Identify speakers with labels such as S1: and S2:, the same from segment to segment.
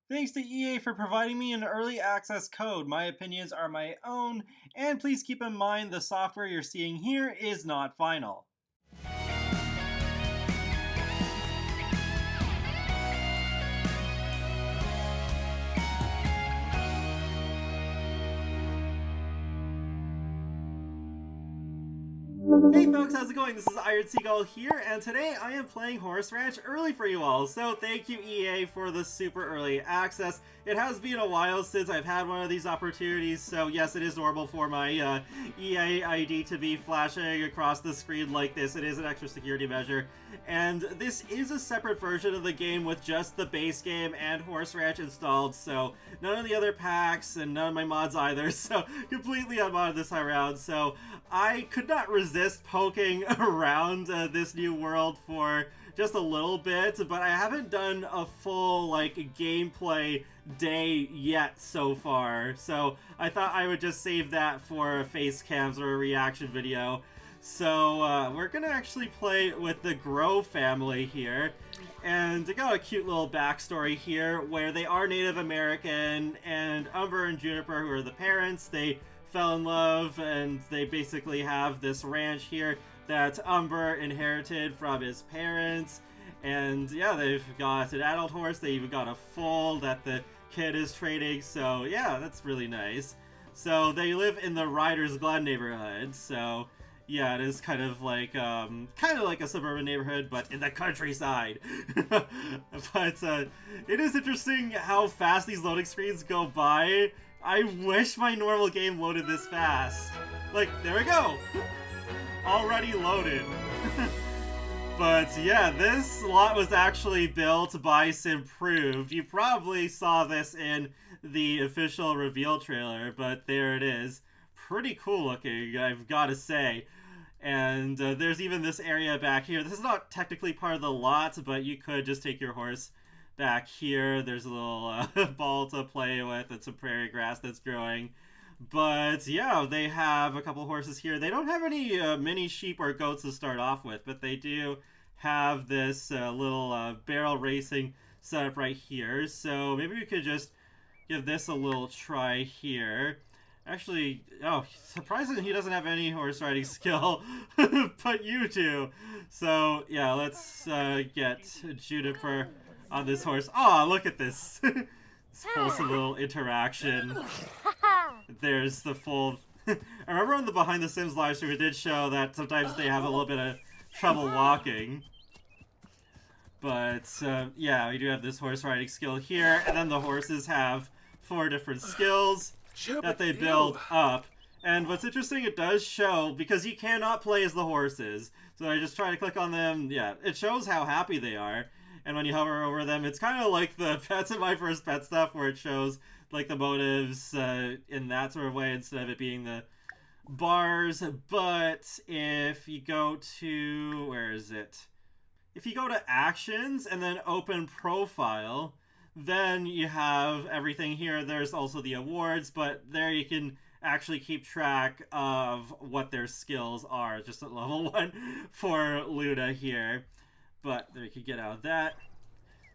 S1: Thanks to EA for providing me an early access code. My opinions are my own, and please keep in mind the software you're seeing here is not final. Hey folks, how's it going? This is Iron Seagull here, and today I am playing Horse Ranch early for you all. So thank you EA for the super early access. It has been a while since I've had one of these opportunities, so yes, it is normal for my EA ID to be flashing across the screen like this. It is an extra security measure, and this is a separate version of the game with just the base game and Horse Ranch installed, so none of the other packs and none of my mods either, so completely unmodded this time around. So I could not resist poking around this new world for just a little bit, but I haven't done a full gameplay day yet so far, so I thought I would just save that for face cams or a reaction video. So we're gonna actually play with the Grow family here, and they got a cute little backstory here where they are Native American, and Umber and Juniper, who are the parents, they fell in love, and they basically have this ranch here that Umber inherited from his parents. And yeah, they've got an adult horse, they even got a foal that the kid is trading, so yeah, that's really nice. So they live in the Riders Glen neighborhood, so yeah, it is kind of like a suburban neighborhood, but in the countryside. But it is interesting how fast these loading screens go by. I wish my normal game loaded this fast. Like, there we go! Already loaded. But yeah, this lot was actually built by Simproved. You probably saw this in the official reveal trailer, but there it is. Pretty cool looking, I've got to say. And there's even this area back here. This is not technically part of the lot, but you could just take your horse back here. There's a little ball to play with and some prairie grass that's growing. But yeah, they have a couple horses here. They don't have any mini sheep or goats to start off with, but they do have this little barrel racing setup right here. So maybe we could just give this a little try here. Actually, oh, surprisingly he doesn't have any horse riding skill, but you do. So yeah, let's get Juniper on this horse. Aw, look at this. This wholesome little interaction. There's the full... I remember on the Behind the Sims live stream it did show that sometimes they have a little bit of trouble walking. But yeah, we do have this horse riding skill here, and then the horses have 4 different skills that they build up. And what's interesting, it does show, because you cannot play as the horses. So I just try to click on them. Yeah, it shows how happy they are. And when you hover over them, it's kind of like the Pets in My First Pet stuff, where it shows like the motives in that sort of way instead of it being the bars. But if you go to, where is it? If you go to Actions and then Open Profile, then you have everything here. There's also the awards, but there you can actually keep track of what their skills are. Just at level 1 for Luna here. But there you can get out of that.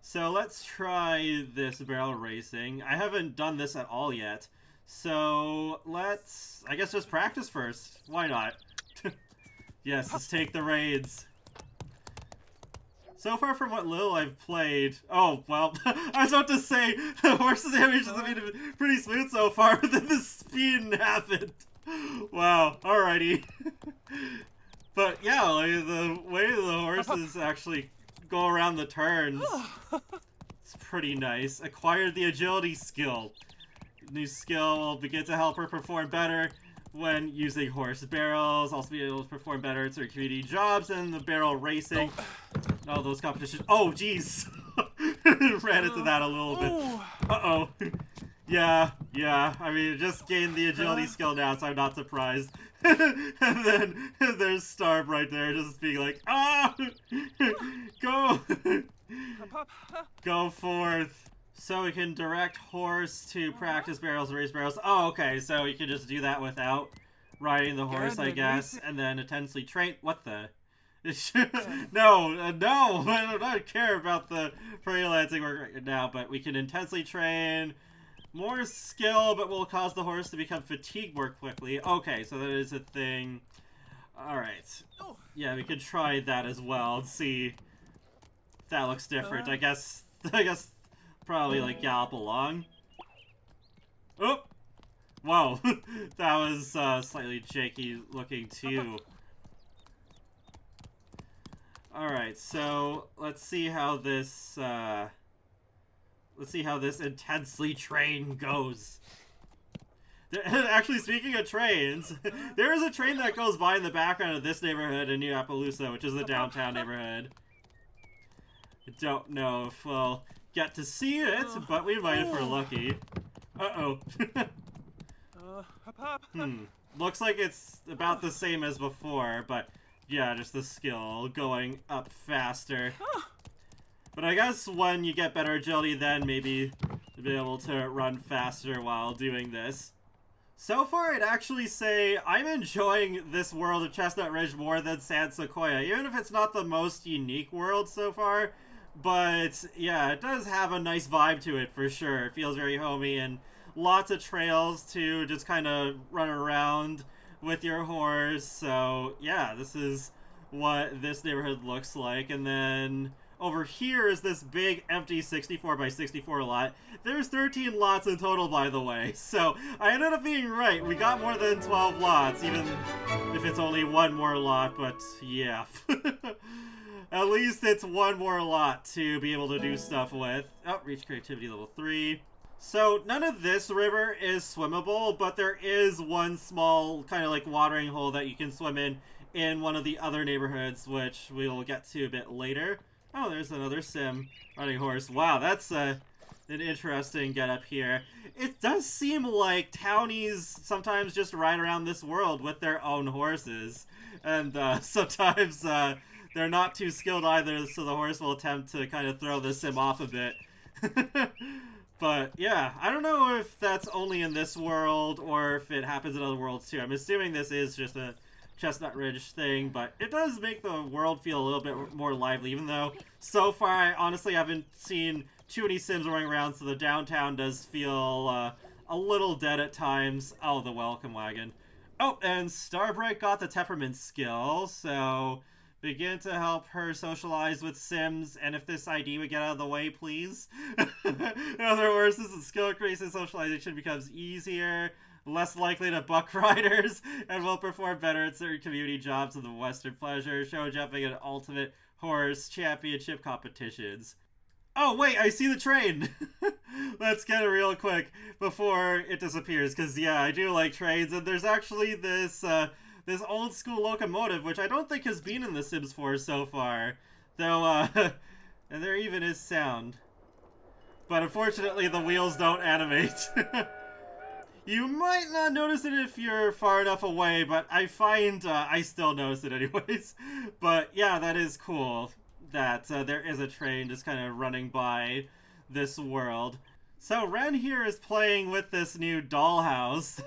S1: So let's try this barrel racing. I haven't done this at all yet. So let's, I guess, just practice first. Why not? Yes, let's take the reins. So far from what little I've played... Oh, well, I was about to say, the horse's animations have been pretty smooth so far, but then the speed happened. Wow, alrighty. But yeah, like, the way the horses actually go around the turns, it's pretty nice. Acquired the agility skill. New skill will begin to help her perform better when using horse barrels. Also be able to perform better at certain community jobs and the barrel racing. All those competitions. Oh, jeez. Ran into that a little bit. Uh-oh. Yeah. I mean, just gained the agility skill now, so I'm not surprised. And then there's Starb right there, just being like, ah! Go! Go forth. So we can direct horse to practice barrels and race barrels. Oh, okay, so you can just do that without riding the horse, I guess, and then intensely train. What the? No, I do not care about the freelancing work right now, but we can intensely train. More skill, but will cause the horse to become fatigued more quickly. Okay, so that is a thing. Alright. Yeah, we could try that as well and see if that looks different. I guess probably like gallop along. Oh! Whoa, that was slightly shaky looking too. Alright, so let's see how this intensely train goes. Actually, speaking of trains, there is a train that goes by in the background of this neighborhood in New Appaloosa, which is the downtown neighborhood. I don't know if we'll get to see it, but we might if we're lucky. Uh-oh. Looks like it's about the same as before, but yeah, just the skill going up faster. But I guess when you get better agility, then maybe you'll be able to run faster while doing this. So far, I'd actually say I'm enjoying this world of Chestnut Ridge more than San Sequoia, even if it's not the most unique world so far. But yeah, it does have a nice vibe to it for sure. It feels very homey and lots of trails to just kind of run around with your horse. So yeah, this is what this neighborhood looks like. And then over here is this big empty 64 by 64 lot. There's 13 lots in total, by the way. So I ended up being right. We got more than 12 lots, even if it's only one more lot, but yeah. At least it's one more lot to be able to do stuff with. Oh, reach creativity level 3. So none of this river is swimmable, but there is one small kind of like watering hole that you can swim in one of the other neighborhoods, which we'll get to a bit later. Oh, there's another sim riding horse. Wow, that's an interesting getup here. It does seem like townies sometimes just ride around this world with their own horses. And sometimes they're not too skilled either, so the horse will attempt to kind of throw the sim off a bit. But yeah, I don't know if that's only in this world or if it happens in other worlds too. I'm assuming this is just a Chestnut Ridge thing, but it does make the world feel a little bit more lively, even though so far I honestly haven't seen too many sims running around, so the downtown does feel a little dead at times. Oh, the welcome wagon. Oh, and Starbright got the temperament skill, so begin to help her socialize with sims, and if this ID would get out of the way, please. In other words, as the skill increases, socialization becomes easier, less likely to buck riders, and will perform better at certain community jobs in the Western Pleasure, show jumping, and ultimate horse championship competitions. Oh, wait, I see the train! Let's get it real quick before it disappears, because, yeah, I do like trains, and there's actually this old school locomotive, which I don't think has been in The Sims 4 so far. Though, and there even is sound. But unfortunately, the wheels don't animate. You might not notice it if you're far enough away, but I find I still notice it anyways. But yeah, that is cool that there is a train just kind of running by this world. So Ren here is playing with this new dollhouse.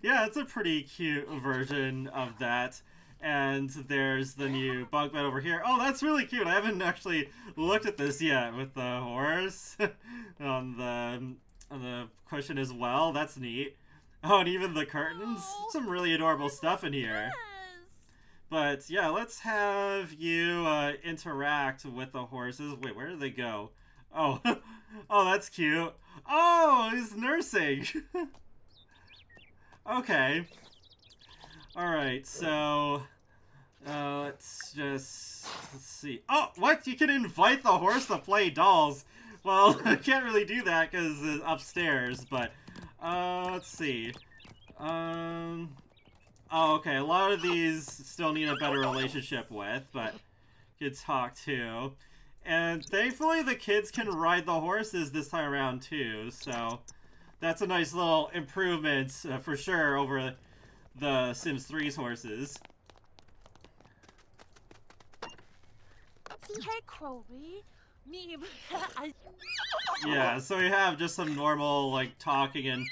S1: Yeah, it's a pretty cute version of that. And there's the new bunk bed over here. Oh, that's really cute. I haven't actually looked at this yet with the horse on the cushion as well. That's neat. Oh, and even the curtains. Some really adorable stuff in here. But yeah, let's have you interact with the horses. Wait, where do they go? Oh, oh, that's cute. Oh, he's nursing. Okay. Alright, so let's see. Oh, what? You can invite the horse to play dolls. Well, I can't really do that because it's upstairs, but let's see. Oh, okay, a lot of these still need a better relationship with, but you can talk too. And thankfully the kids can ride the horses this time around too, so that's a nice little improvement for sure over the Sims 3's horses. Yeah, so we have just some normal, like, talking and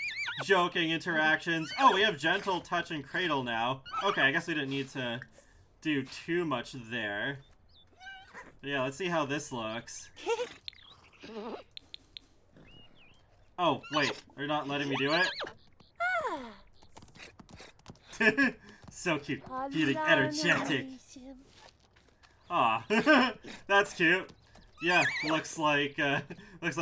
S1: joking interactions. Oh, we have gentle touch and cradle now. Okay, I guess we didn't need to do too much there. But yeah, let's see how this looks. Oh, wait, they're not letting me do it? So cute. Feeling energetic. Aw, that's cute. Yeah, looks like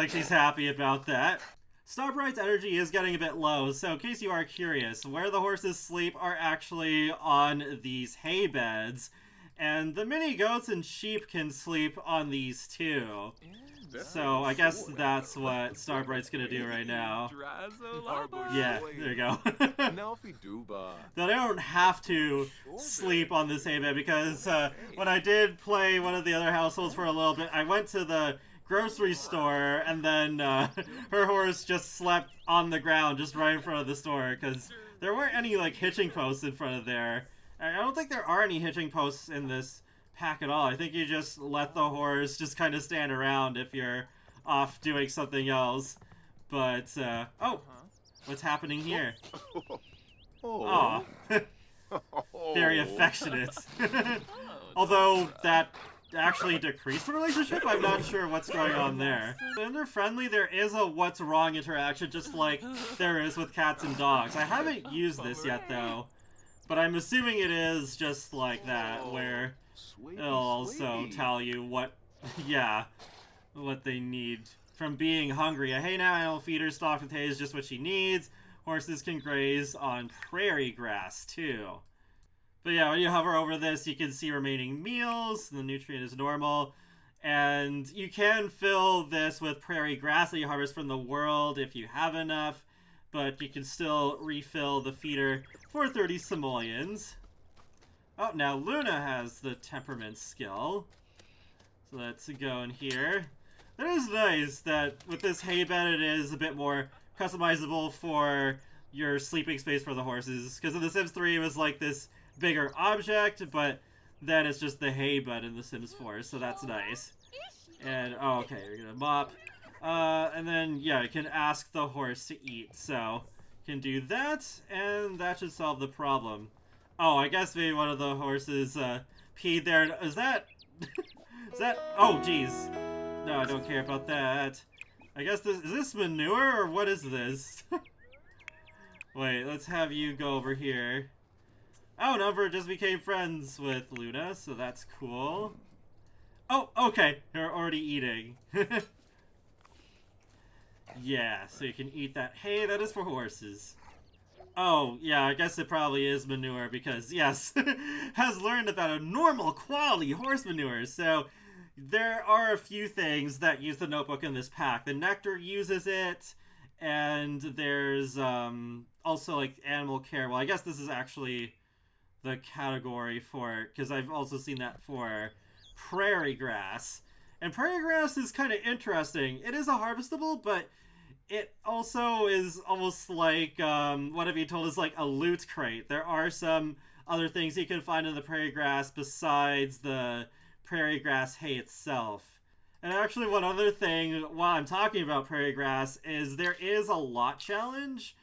S1: she's happy about that. Starbright's energy is getting a bit low, so in case you are curious, where the horses sleep are actually on these hay beds, and the mini goats and sheep can sleep on these too. So I guess that's what Starbright's gonna do right now. Yeah, there you go. Now they don't have to sleep on this hay bed because when I did play one of the other households for a little bit, I went to the grocery store and then her horse just slept on the ground just right in front of the store because there weren't any like hitching posts in front of there. I don't think there are any hitching posts in this pack at all. I think you just let the horse just kind of stand around if you're off doing something else. But, oh, what's happening here? Aw. Very affectionate. Although that actually decreased the relationship, I'm not sure what's going on there. When they're friendly, there is a what's wrong interaction just like there is with cats and dogs. I haven't used this yet though, but I'm assuming it is just like that, where it'll also tell you what, yeah, what they need from being hungry. A hay now feeder stocked with hay is just what she needs. Horses can graze on prairie grass too. But yeah, when you hover over this, you can see remaining meals. The nutrient is normal. And you can fill this with prairie grass that you harvest from the world if you have enough. But you can still refill the feeder for 30 simoleons. Oh, now Luna has the temperament skill. So let's go in here. That is nice that with this hay bed it is a bit more customizable for your sleeping space for the horses. Because in The Sims 3 it was like this bigger object, but then it's just the hay bed in The Sims 4, so that's nice. And, oh, okay, you're gonna mop. And then, yeah, you can ask the horse to eat, so you can do that, and that should solve the problem. Oh, I guess maybe one of the horses, peed there. Is that... is that... Oh, jeez. No, I don't care about that. I guess this... Is this manure, or what is this? Wait, let's have you go over here. Oh, Number just became friends with Luna, so that's cool. Oh, okay. They're already eating. Yeah, so you can eat that hay. That is for horses. Oh, yeah, I guess it probably is manure because, yes, has learned about a normal quality horse manure. So there are a few things that use the notebook in this pack. The Nectar uses it, and there's also, like, animal care. Well, I guess this is actually the category for it, because I've also seen that for Prairie Grass. And Prairie Grass is kind of interesting. It is a harvestable, but it also is almost like, what have you told is like a loot crate. There are some other things you can find in the Prairie Grass besides the Prairie Grass hay itself. And actually one other thing while I'm talking about Prairie Grass is there is a lot challenge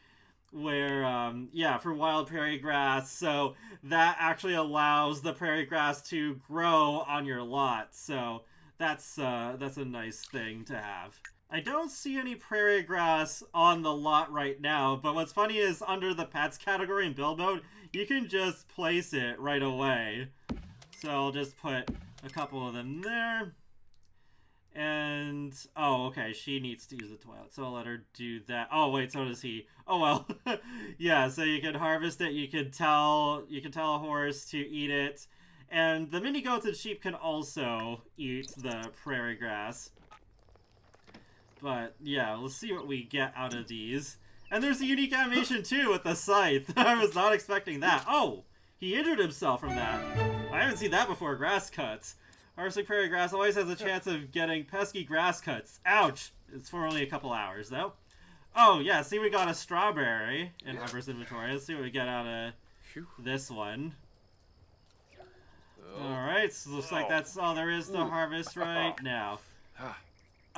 S1: where, yeah, for wild prairie grass, so that actually allows the prairie grass to grow on your lot, so that's a nice thing to have. I don't see any prairie grass on the lot right now, but what's funny is under the pets category in build mode, you can just place it right away. So I'll just put a couple of them there. And, oh, okay, she needs to use the toilet, so I'll let her do that. Oh, wait, so does he. Oh, well. Yeah, so you can harvest it, you can tell a horse to eat it, and the mini goats and sheep can also eat the prairie grass. But, yeah, let's see what we get out of these. And there's a unique animation, too, with the scythe. I was not expecting that. Oh, he injured himself from that. I haven't seen that before, grass cuts. Harvesting prairie grass always has a chance of getting pesky grass cuts. Ouch! It's for only a couple hours, though. Oh, yeah, see we got a strawberry in Umber's inventory. Let's see what we get out of this one. Alright, so looks like that's all there is to harvest right now.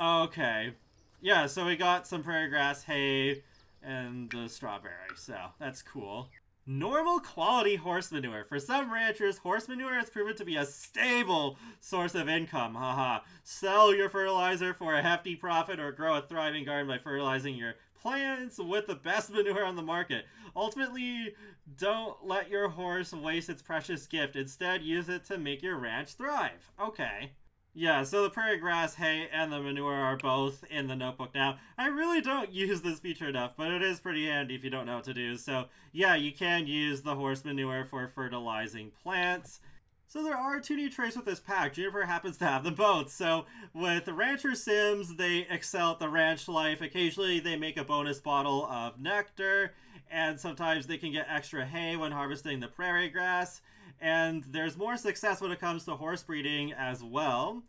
S1: Okay. Yeah, so we got some prairie grass hay and the strawberry, so that's cool. Normal quality horse manure. For some ranchers, horse manure has proven to be a stable source of income. Haha. Sell your fertilizer for a hefty profit or grow a thriving garden by fertilizing your plants with the best manure on the market. Ultimately, don't let your horse waste its precious gift. Instead, use it to make your ranch thrive. Okay. Yeah, so the prairie grass, hay, and the manure are both in the notebook now. I really don't use this feature enough, but it is pretty handy if you don't know what to do. So, yeah, you can use the horse manure for fertilizing plants. So there are 2 new traits with this pack. Juniper happens to have them both. So with the Rancher Sims, they excel at the ranch life. Occasionally they make a bonus bottle of Nectar, and sometimes they can get extra hay when harvesting the prairie grass. And there's more success when it comes to horse breeding as well.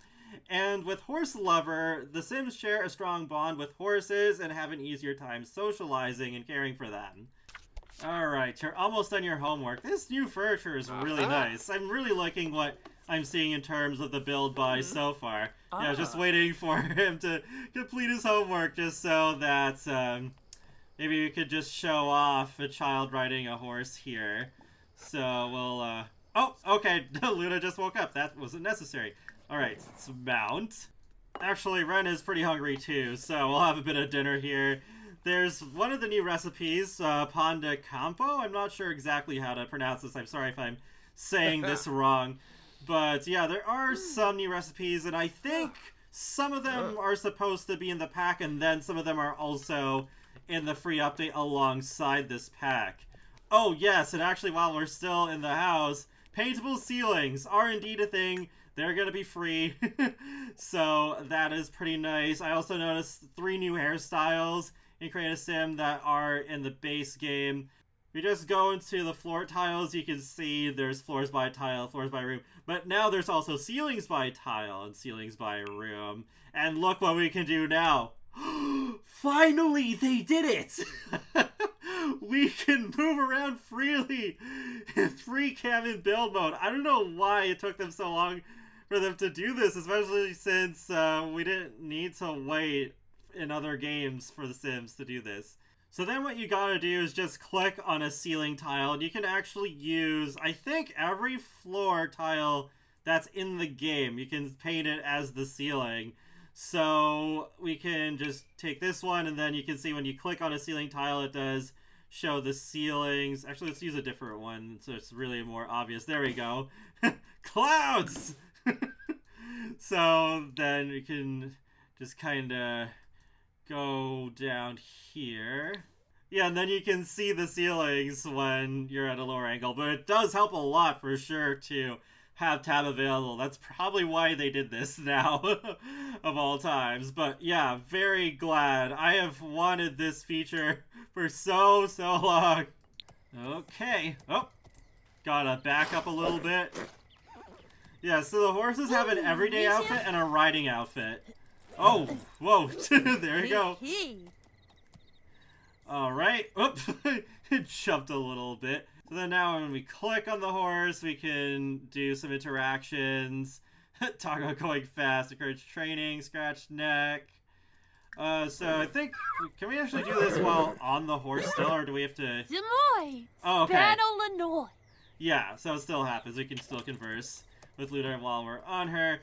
S1: And with Horse Lover, the Sims share a strong bond with horses and have an easier time socializing and caring for them. Alright, you're almost done your homework. This new furniture is really nice. I'm really liking what I'm seeing in terms of the build by so far. Yeah, just waiting for him to complete his homework just so that maybe we could just show off a child riding a horse here. So we'll, oh, okay, Luna just woke up. That wasn't necessary. Alright, let's mount. Actually, Ren is pretty hungry too, so we'll have a bit of dinner here. There's one of the new recipes, pan de campo. I'm not sure exactly how to pronounce this. I'm sorry if I'm saying this wrong. But yeah, there are some new recipes, and I think some of them are supposed to be in the pack, and then some of them are also in the free update alongside this pack. Oh yes, and actually while we're still in the house, Paintable Ceilings are indeed a thing. They're going to be free. So that is pretty nice. I also noticed 3 new hairstyles in Create a Sim that are in the base game. If you just go into the floor tiles, you can see there's floors by tile, floors by room. But now there's also ceilings by tile and ceilings by room. And look what we can do now. Finally, they did it! We can move around freely in free cabin build mode. I don't know why it took them so long for them to do this, especially since we didn't need to wait in other games for The Sims to do this. So then what you gotta do is just click on a ceiling tile, and you can actually use, I think, every floor tile that's in the game. You can paint it as the ceiling. So we can just take this one, and then you can see when you click on a ceiling tile, it does show the ceilings. Actually, let's use a different one so it's really more obvious. There we go. Clouds! So then you can just kind of go down here. Yeah, and then you can see the ceilings when you're at a lower angle, but it does help a lot for sure to have tab available. That's probably why they did this now of all times. But yeah, very glad. I have wanted this feature for so long. Okay. Oh, gotta back up a little bit. Yeah, so the horses have an everyday outfit and a riding outfit. Oh, whoa, there you go. Alright, oop, it jumped a little bit. So then now when we click on the horse, we can do some interactions. Talk about going fast, encourage training, scratch neck. So I think, can we actually do this while on the horse still, or do we have to... Oh, okay. Yeah, so it still happens. We can still converse with Luna while we're on her.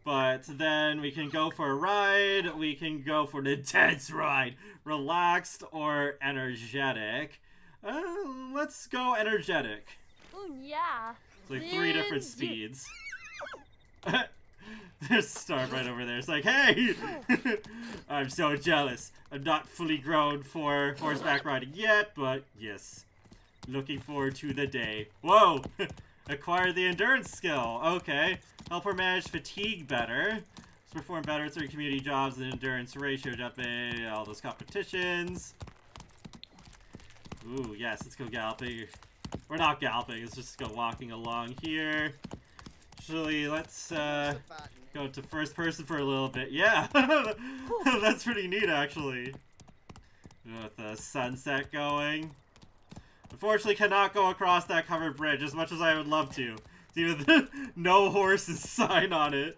S1: But then we can go for a ride, we can go for an intense ride, relaxed or energetic. Let's go energetic.
S2: Yeah.
S1: It's like 3 different speeds. There's Starve right over there. It's like, hey! I'm so jealous. I'm not fully grown for horseback riding yet, but yes. Looking forward to the day. Whoa! Acquire the endurance skill. Okay. Help her manage fatigue better. Let's perform better at certain community jobs and endurance ratio jumping, all those competitions. Ooh, yes, let's go galloping. We're not galloping, let's just go walking along here. Actually, let's go to first person for a little bit. Yeah, that's pretty neat, actually. With the sunset going. Unfortunately, cannot go across that covered bridge as much as I would love to. Even the no horses sign on it.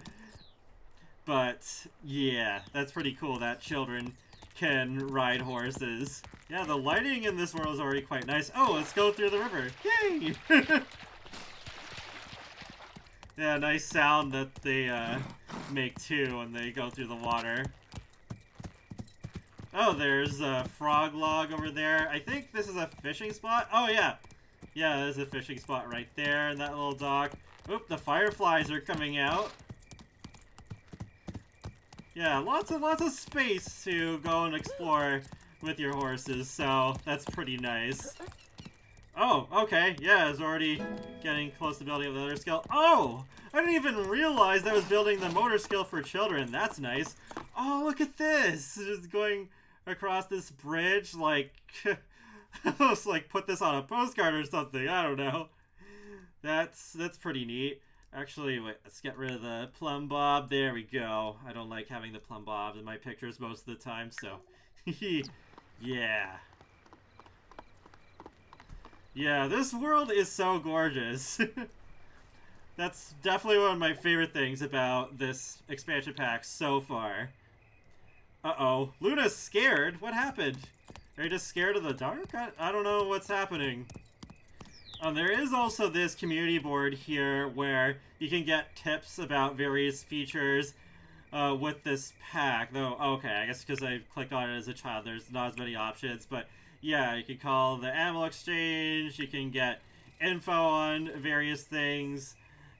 S1: But, yeah, that's pretty cool that children can ride horses. Yeah, the lighting in this world is already quite nice. Oh, let's go through the river. Yay! Yeah, nice sound that they make too when they go through the water. Oh, there's a frog log over there. I think this is a fishing spot. Oh, yeah. Yeah, there's a fishing spot right there in that little dock. Oop, the fireflies are coming out. Yeah, lots of space to go and explore with your horses, so that's pretty nice. Oh, okay, yeah, it's already getting close to building up the other skill. Oh! I didn't even realize I was building the motor skill for children. That's nice. Oh, look at this! Just going across this bridge, like... almost like put this on a postcard or something. I don't know. That's pretty neat. Actually, wait, let's get rid of the plumb bob. There we go. I don't like having the plumb bob in my pictures most of the time, so... yeah. Yeah, this world is so gorgeous. That's definitely one of my favorite things about this expansion pack so far. Uh-oh. Luna's scared? What happened? Are you just scared of the dark? I don't know what's happening. There is also this community board here where you can get tips about various features with this pack. Though, okay, I guess because I clicked on it as a child, there's not as many options. But yeah, you can call the animal exchange, you can get info on various things,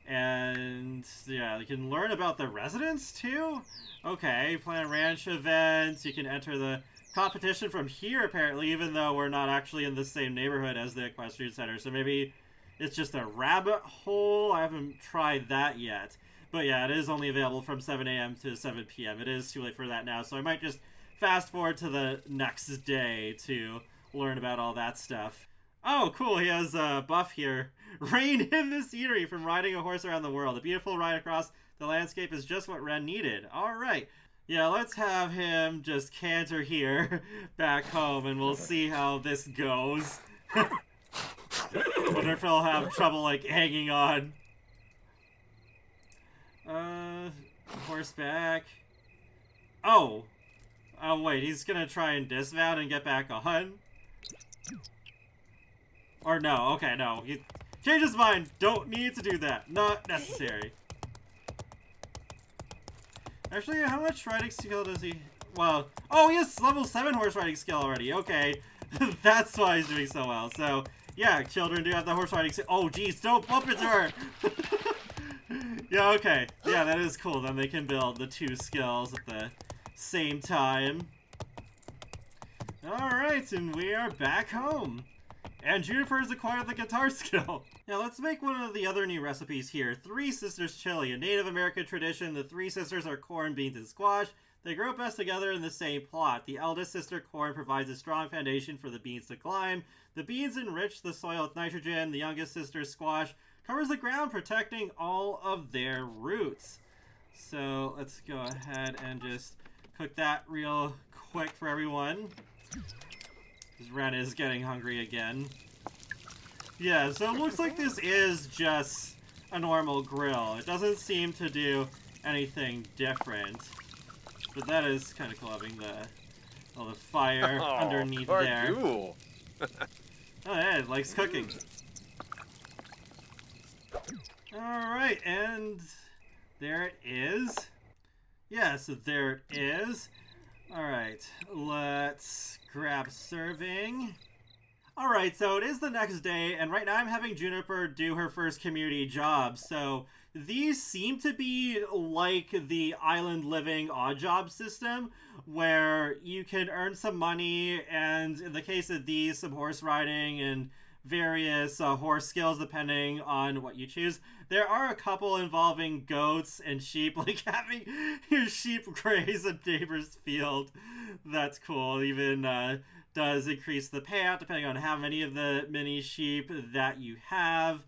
S1: and yeah, you can learn about the residents too. Okay, plan ranch events, you can enter the competition from here apparently, even though we're not actually in the same neighborhood as the equestrian center, so maybe it's just a rabbit hole. I haven't tried that yet, but yeah, it is only available from 7 a.m. to 7 p.m. It is too late for that now, so I might just fast forward to the next day to learn about all that stuff. Oh, cool, he has a buff here. Rein in the scenery from riding a horse around the world. A beautiful ride across the landscape is just what Ren needed. Alright. Yeah, let's have him just canter here back home, and we'll see how this goes. Wonder if he'll have trouble, like, hanging on. Horseback. Oh. Oh, wait, he's gonna try and dismount and get back on? Or no, okay, no. He changed his mind. Don't need to do that. Not necessary. Actually, how much riding skill does he... Well, oh, he has level 7 horse riding skill already. Okay. That's why he's doing so well. So, yeah, children do have the horse riding skill. Oh, geez, don't bump into her! Yeah, okay. Yeah, that is cool. Then they can build the 2 skills at the same time. Alright, and we are back home. And Juniper's acquired the guitar skill. Now let's make one of the other new recipes here. Three Sisters Chili, a Native American tradition. The 3 sisters are corn, beans, and squash. They grow best together in the same plot. The eldest sister, corn, provides a strong foundation for the beans to climb. The beans enrich the soil with nitrogen. The youngest sister, squash, covers the ground, protecting all of their roots. So let's go ahead and just cook that real quick for everyone. Because Ren is getting hungry again. Yeah, so it looks like this is just a normal grill. It doesn't seem to do anything different. But that is kind of cool, having the fire underneath there.
S2: Cool.
S1: Oh yeah, it likes cooking. Alright, and there it is. Yeah, so there it is. Alright, let's grab serving. Alright, so it is the next day, and right now I'm having Juniper do her first community job. So these seem to be like the island living odd job system, where you can earn some money, and in the case of these, some horse riding and various horse skills depending on what you choose. There are a couple involving goats and sheep, like having your sheep graze a neighbor's field. That's cool. Even does increase the payout depending on how many of the mini sheep that you have.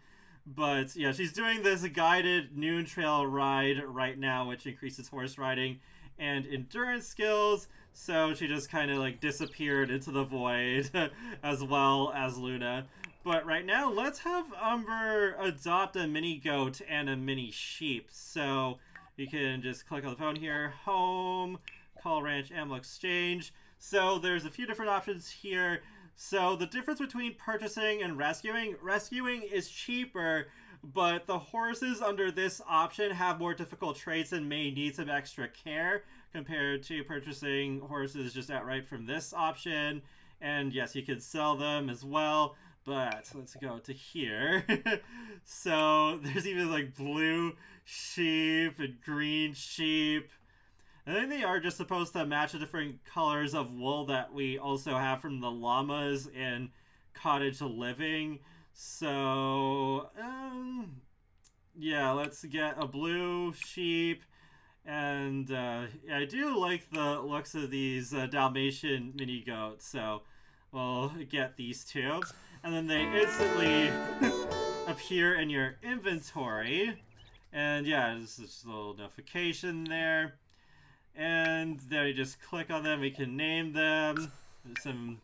S1: But yeah, she's doing this guided noon trail ride right now, which increases horse riding and endurance skills. So she just kind of like disappeared into the void as well as Luna. But right now, let's have Umber adopt a mini goat and a mini sheep. So you can just click on the phone here, home, call ranch, animal exchange. So there's a few different options here. So the difference between purchasing and rescuing is cheaper, but the horses under this option have more difficult traits and may need some extra care compared to purchasing horses just outright from this option. And yes, you can sell them as well, but let's go to here. So there's even like blue sheep and green sheep. I think they are just supposed to match the different colors of wool that we also have from the llamas in cottage living. So, yeah, let's get a blue sheep. And I do like the looks of these Dalmatian mini goats, so we'll get these two. And then they instantly appear in your inventory. And yeah, there's this little notification there. And then you just click on them, we can name them. There's some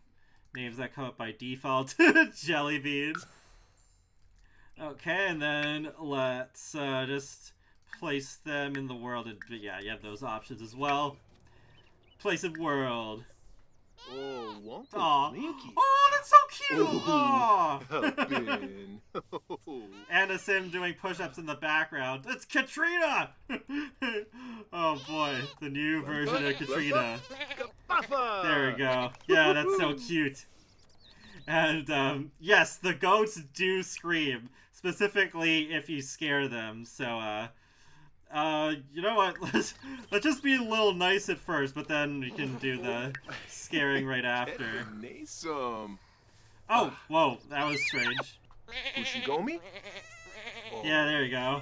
S1: names that come up by default. Jellybean. Okay, and then let's just place them in the world. And yeah, you have those options as well. Place in world.
S2: Oh,
S1: Aw. Oh, that's so cute! Aw. And a sim doing push-ups in the background. It's Katrina! Oh boy, the new version of Katrina. There we go. Yeah, that's so cute. And yes, the goats do scream, specifically if you scare them. So you know what? Let's just be a little nice at first, but then we can do the scaring right after. Oh, whoa, that was strange. Yeah, there you go.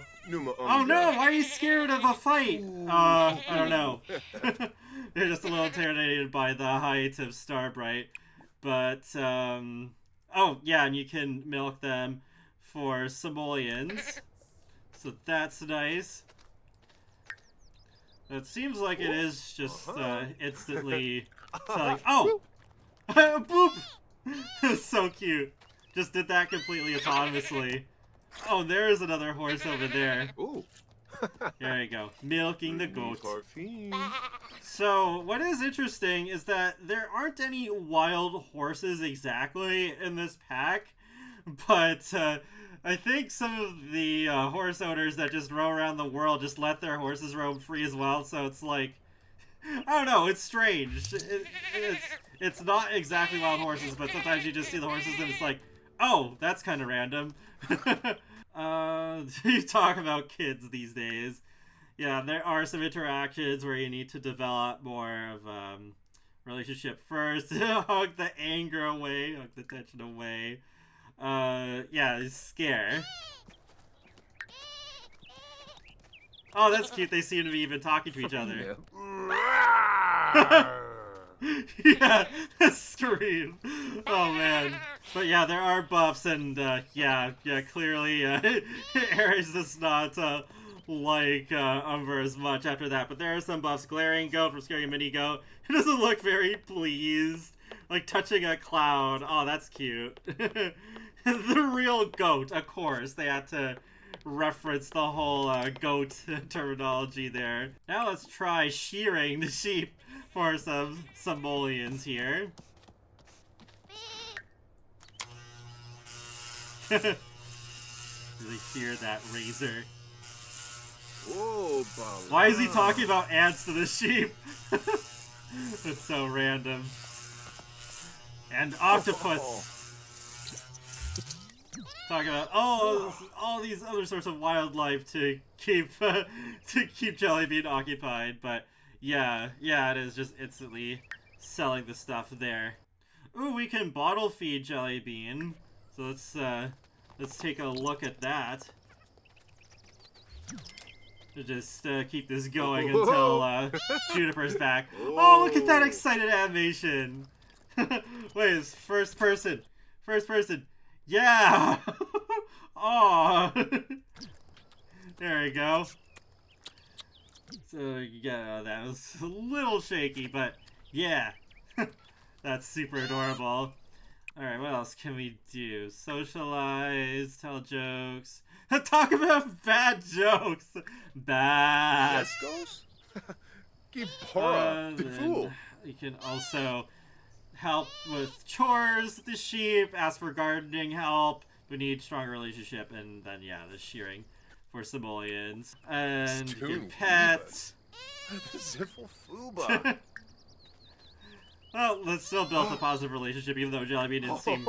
S1: Oh no, why are you scared of a fight? I don't know. They're just a little intimidated by the height of Starbright. But, oh, yeah, and you can milk them for simoleons. So that's nice. It seems like it is just instantly telling. Oh! Boop! It's so cute. Just did that completely autonomously. Oh, there is another horse over there. There you go. Milking the goat. So, what is interesting is that there aren't any wild horses exactly in this pack, but I think some of the horse owners that just roam around the world just let their horses roam free as well, so it's like, I don't know, it's strange. It's not exactly wild horses, but sometimes you just see the horses and it's like, oh, that's kind of random. You talk about kids these days. Yeah, there are some interactions where you need to develop more of relationship first. Hug the anger away, hug the tension away. Yeah, scare. Oh, that's cute. They seem to be even talking to each other. Yeah, scream. Oh man. But yeah, there are buffs, and yeah, clearly Ares does not like Umber as much after that. But there are some buffs. Glaring Goat from Scary Mini Goat. He doesn't look very pleased. Like touching a cloud. Oh, that's cute. The real goat, of course. They had to reference the whole goat terminology there. Now let's try shearing the sheep for some simoleons here. Really hear that razor. Why is he talking about ants to the sheep? That's so random. And octopus. Talking about all these other sorts of wildlife to keep Jellybean occupied, but yeah, it is just instantly selling the stuff there. Ooh, we can bottle feed Jellybean. So let's take a look at that. To just keep this going until Juniper's back. Oh, look at that excited animation! Wait, it's first person. First person. Yeah! Oh! There we go. So, yeah, that was a little shaky, but yeah. That's super adorable. Alright, what else can we do? Socialize, tell jokes. Talk about bad jokes! Bad!
S2: Yes, goes? Keep the fool!
S1: You can also help with chores with the sheep, ask for gardening help, we need stronger relationship, and then, yeah, the shearing for simoleons. And you can pets. Well, let's still build a positive relationship, even though Jellybean didn't seem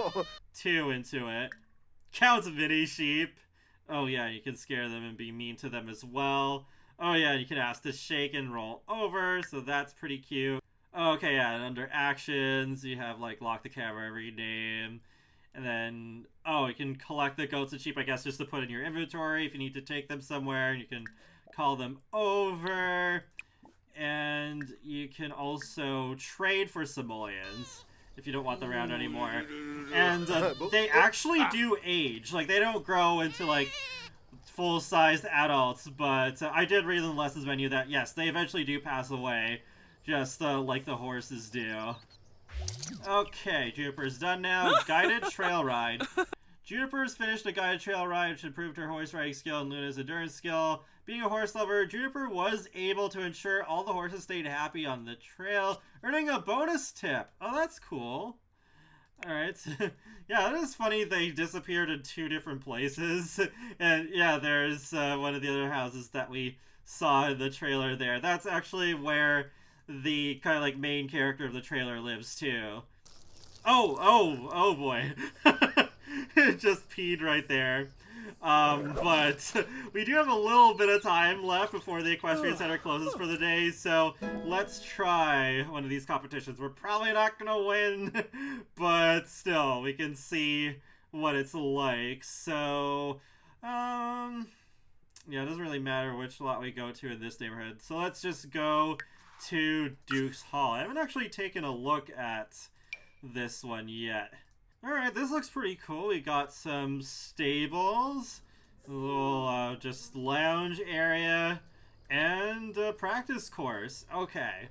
S1: too into it. Counts mini sheep. Oh yeah, you can scare them and be mean to them as well. Oh yeah, you can ask to shake and roll over, so that's pretty cute. Okay, yeah, and under actions, you have like lock the camera, rename, and then, oh, you can collect the goats and sheep, I guess, just to put in your inventory if you need to take them somewhere, and you can call them over. And you can also trade for simoleons if you don't want them around anymore. And they actually do age. Like, they don't grow into, like, full-sized adults, but I did read in the lessons menu that, yes, they eventually do pass away, just like the horses do. Okay, Juniper's done now. Guided trail ride. Juniper's finished a guided trail ride, which improved her horse riding skill and Luna's endurance skill. Being a horse lover, Juniper was able to ensure all the horses stayed happy on the trail, earning a bonus tip. Oh, that's cool. Alright. Yeah, that is funny they disappeared in 2 different places. And yeah, there's one of the other houses that we saw in the trailer there. That's actually where the kind of like main character of the trailer lives too. Oh boy. It just peed right there. But we do have a little bit of time left before the Equestrian Center closes for the day, so let's try one of these competitions. We're probably not gonna win, but still, we can see what it's like. So, yeah, it doesn't really matter which lot we go to in this neighborhood. So let's just go to Duke's Hall. I haven't actually taken a look at this one yet. Alright, this looks pretty cool. We got some stables, a little just lounge area, and a practice course. Okay.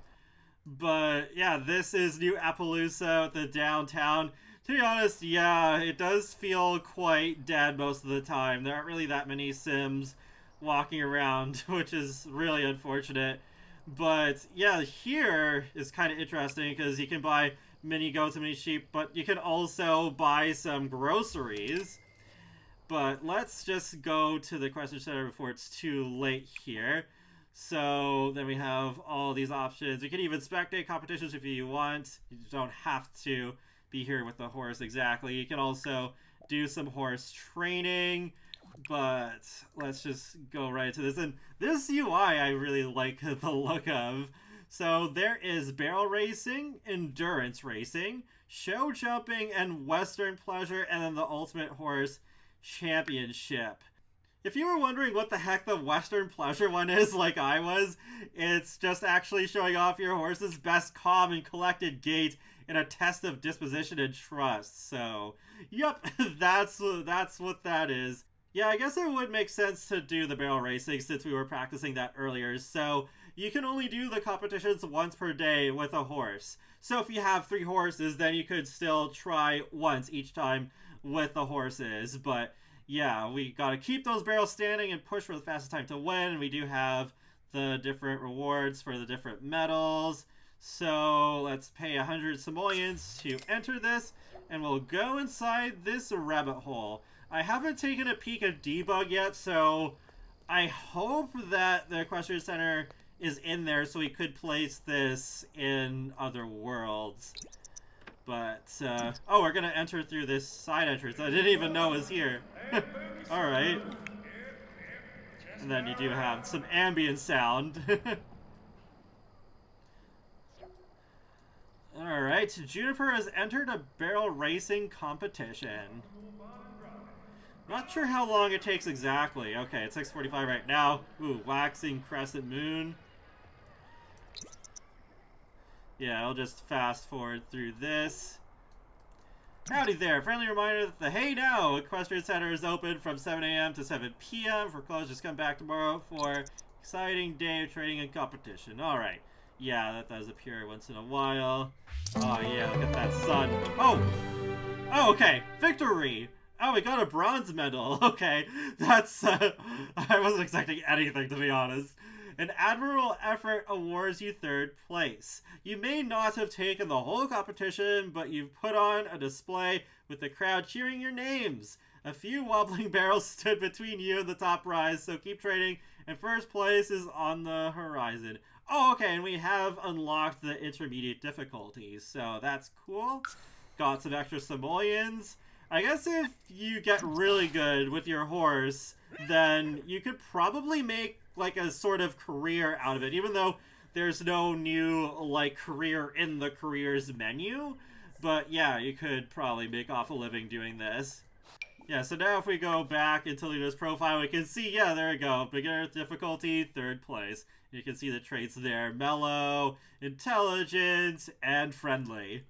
S1: But yeah, this is New Appaloosa, the downtown. To be honest, yeah, it does feel quite dead most of the time. There aren't really that many Sims walking around, which is really unfortunate. But yeah, here is kind of interesting because you can buy mini goats and mini sheep, but you can also buy some groceries. But let's just go to the Equestrian Center before it's too late here. So then we have all these options. You can even spectate competitions if you want. You don't have to be here with the horse exactly. You can also do some horse training, but let's just go right to this. And this UI I really like the look of. So there is barrel racing, endurance racing, show jumping, and western pleasure, and then the ultimate horse championship. If you were wondering what the heck the western pleasure one is, like I was, it's just actually showing off your horse's best calm and collected gait in a test of disposition and trust. So, yep, that's what that is. Yeah, I guess it would make sense to do the barrel racing since we were practicing that earlier. So you can only do the competitions once per day with a horse. So if you have 3 horses, then you could still try once each time with the horses. But yeah, we gotta keep those barrels standing and push for the fastest time to win. And we do have the different rewards for the different medals. So let's pay 100 simoleons to enter this, and we'll go inside this rabbit hole. I haven't taken a peek at debug yet, so I hope that the Equestrian Center is in there so we could place this in other worlds. But, oh, we're gonna enter through this side entrance I didn't even know was here. Alright. And then you do have some ambient sound. Alright, Juniper has entered a barrel racing competition. Not sure how long it takes exactly. Okay, it's 6:45 right now. Ooh, waxing crescent moon. Yeah, I'll just fast forward through this. Howdy there. Friendly reminder that the Hey Now Equestrian Center is open from 7 a.m. to 7 p.m. For closed, just come back tomorrow for exciting day of training and competition. Alright. Yeah, that does appear once in a while. Oh yeah, look at that sun. Oh! Oh, okay. Victory! Oh, we got a bronze medal. Okay, that's, I wasn't expecting anything, to be honest. An admirable effort awards you 3rd place. You may not have taken the whole competition, but you've put on a display with the crowd cheering your names. A few wobbling barrels stood between you and the top prize, so keep training, and 1st place is on the horizon. Oh, okay, and we have unlocked the intermediate difficulties, so that's cool. Got some extra simoleons. I guess if you get really good with your horse, then you could probably make like a sort of career out of it, even though there's no new like career in the careers menu. But yeah, you could probably make off a living doing this. Yeah, so now if we go back into Luna's profile, we can see, yeah, there we go. Beginner difficulty, 3rd place. You can see the traits there: mellow, intelligent, and friendly.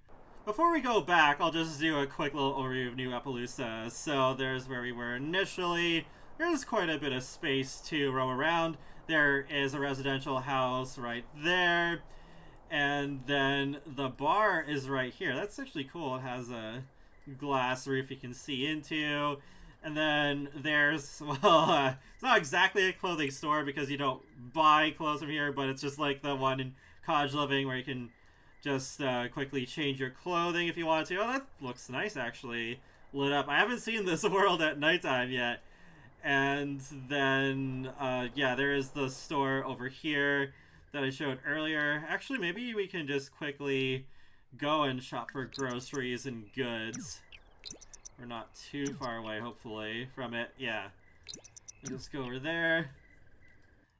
S1: Before we go back, I'll just do a quick little overview of New Appaloosa. So there's where we were initially. There's quite a bit of space to roam around. There is a residential house right there. And then the bar is right here. That's actually cool. It has a glass roof you can see into. And then there's, well, it's not exactly a clothing store because you don't buy clothes from here, but it's just like the one in Cottage Living where you can just quickly change your clothing if you want to. Oh, that looks nice, actually. Lit up. I haven't seen this world at nighttime yet. And then, yeah, there is the store over here that I showed earlier. Actually, maybe we can just quickly go and shop for groceries and goods. We're not too far away, hopefully, from it. Yeah. We'll just go over there.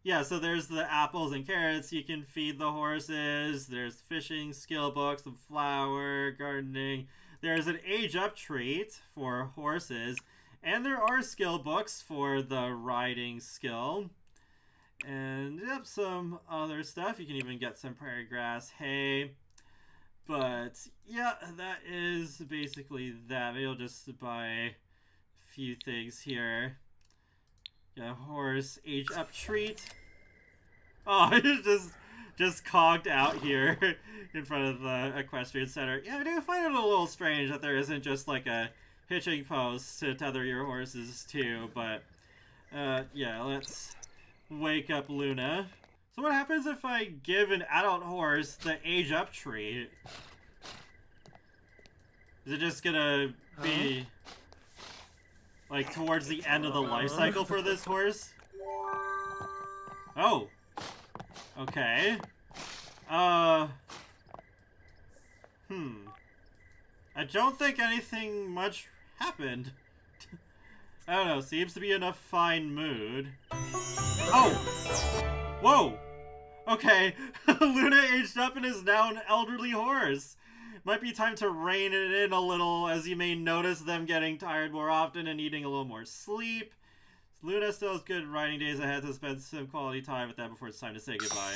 S1: Yeah, so there's the apples and carrots you can feed the horses. There's fishing skill books, some flour, gardening. There's an age-up treat for horses. And there are skill books for the riding skill. And, yep, some other stuff. You can even get some prairie grass hay. But, yeah, that is basically that. Maybe I'll just buy a few things here. Yeah, horse age-up treat. Oh, it's just cogged out here in front of the equestrian center. Yeah, I do find it a little strange that there isn't just like a hitching post to tether your horses to, but yeah, let's wake up Luna. So what happens if I give an adult horse the age-up treat? Is it just gonna be like towards the end of the life cycle for this horse? Oh. Okay. I don't think anything much happened. I don't know, seems to be in a fine mood. Oh! Whoa! Okay, Luna aged up and is now an elderly horse. Might be time to rein it in a little, as you may notice them getting tired more often and needing a little more sleep. Luna still has good riding days ahead, to spend some quality time with that before it's time to say goodbye.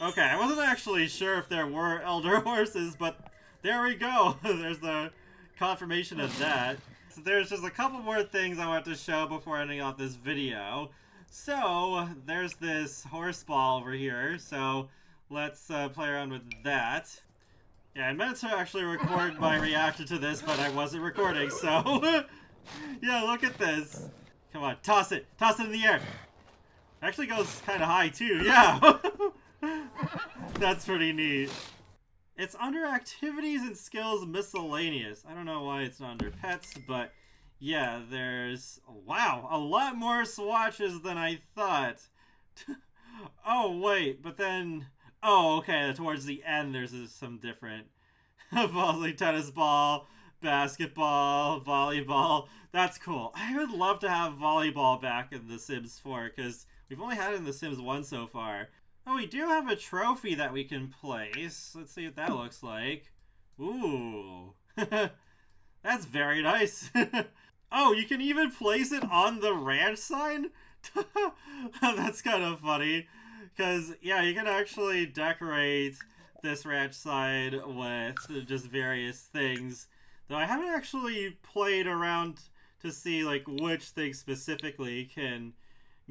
S1: Okay, I wasn't actually sure if there were elder horses, but there we go. There's the confirmation of that. So there's just a couple more things I want to show before ending off this video. So, there's this horse ball over here, so let's play around with that. Yeah, I meant to actually record my reaction to this, but I wasn't recording, so... yeah, look at this. Come on, toss it! Toss it in the air! Actually goes kind of high, too, yeah! That's pretty neat. It's under Activities and Skills Miscellaneous. I don't know why it's not under Pets, but yeah, there's... wow, a lot more swatches than I thought. Oh, wait, but then... oh, okay, towards the end there's some different balls, like tennis ball, basketball, volleyball. That's cool. I would love to have volleyball back in The Sims 4, because we've only had it in The Sims 1 so far. Oh, we do have a trophy that we can place. Let's see what that looks like. Ooh. That's very nice. Oh, you can even place it on the ranch sign? That's kind of funny. Because, yeah, you can actually decorate this ranch sign with just various things. Though I haven't actually played around to see, like, which things specifically can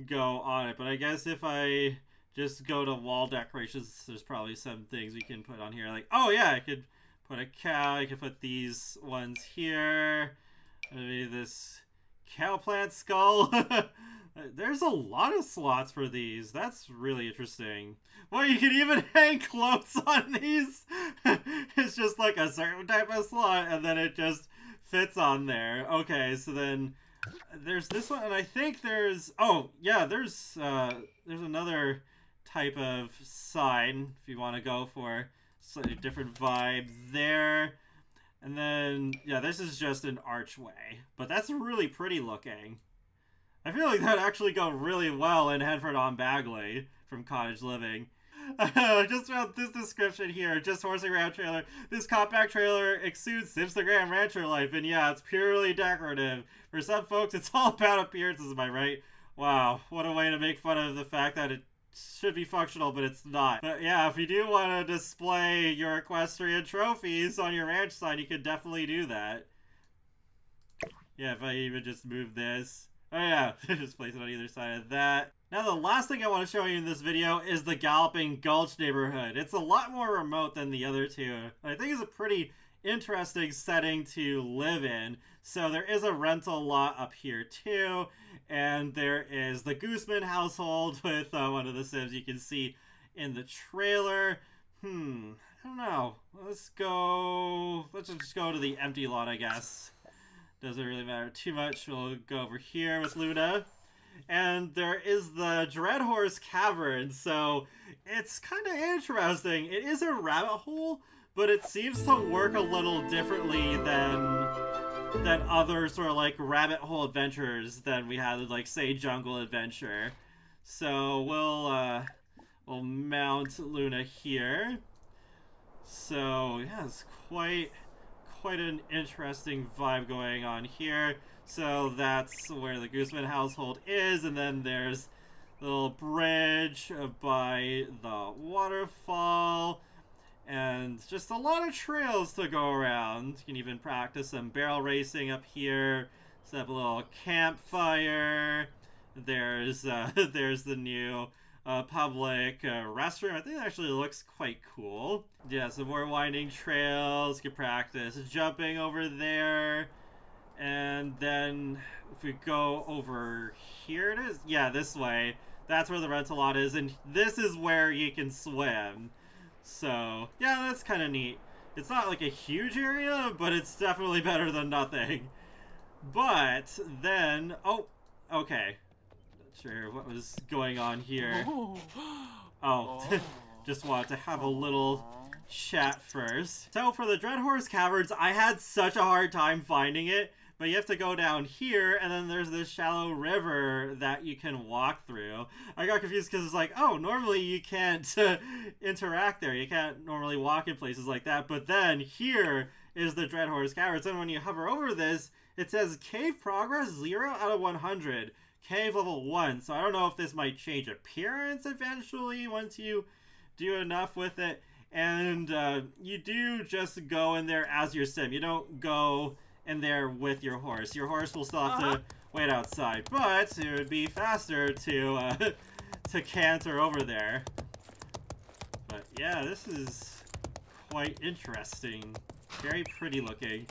S1: go on it. But I guess if I just go to wall decorations, there's probably some things we can put on here. Like, oh, yeah, I could put a cow. I could put these ones here. Maybe this Cow plant skull. There's a lot of slots for these. That's really interesting. Well, you can even hang clothes on these. It's just like a certain type of slot, and then it just fits on there. Okay, so then there's this one, and I think there's... Oh, yeah, there's another type of sign, if you want to go for slightly different vibe there. And then, yeah, this is just an archway. But that's really pretty looking. I feel like that'd actually go really well in Headford-on-Bagley from Cottage Living. I just found this description here, just horsing around trailer. This compact trailer exudes Instagram rancher life, and yeah, it's purely decorative. For some folks, it's all about appearances, am I right? Wow, what a way to make fun of the fact that it should be functional, but it's not. But yeah, if you do want to display your equestrian trophies on your ranch sign, you could definitely do that. Yeah, if I even just move this. Oh yeah, just place it on either side of that. Now the last thing I want to show you in this video is the Galloping Gulch neighborhood. It's a lot more remote than the other two. I think it's a pretty interesting setting to live in. So there is a rental lot up here too. And there is the Gooseman household with one of the Sims you can see in the trailer. I don't know. Let's just go to the empty lot, I guess. Doesn't really matter too much. We'll go over here with Luna. And there is the Dreadhorse Caverns, so it's kind of interesting. It is a rabbit hole, but it seems to work a little differently than other sort of like rabbit hole adventures than we had, like say Jungle Adventure. So we'll mount Luna here. So yeah, it's quite an interesting vibe going on here. So that's where the Gooseman household is, and then there's the little bridge by the waterfall, and just a lot of trails to go around. You can even practice some barrel racing up here, set up a little campfire. There's the new public restroom. I think it actually looks quite cool. Yeah, some more winding trails. You can practice jumping over there. And then if we go over here, it is. Yeah, this way. That's where the rental lot is. And this is where you can swim. So, yeah, that's kind of neat. It's not like a huge area, but it's definitely better than nothing. But then... Oh, okay. Not sure what was going on here. Oh, just wanted to have a little chat first. So for the Dreadhorse Caverns, I had such a hard time finding it. But you have to go down here, and then there's this shallow river that you can walk through. I got confused because it's like, oh, normally you can't interact there. You can't normally walk in places like that. But then here is the Dreadhorse Caverns. And when you hover over this, it says cave progress 0 out of 100. Cave level 1. So I don't know if this might change appearance eventually once you do enough with it. And you do just go in there as your sim. You don't go in there with your horse. Your horse will still have to wait outside, but it would be faster to canter over there. But yeah, this is quite interesting. Very pretty looking.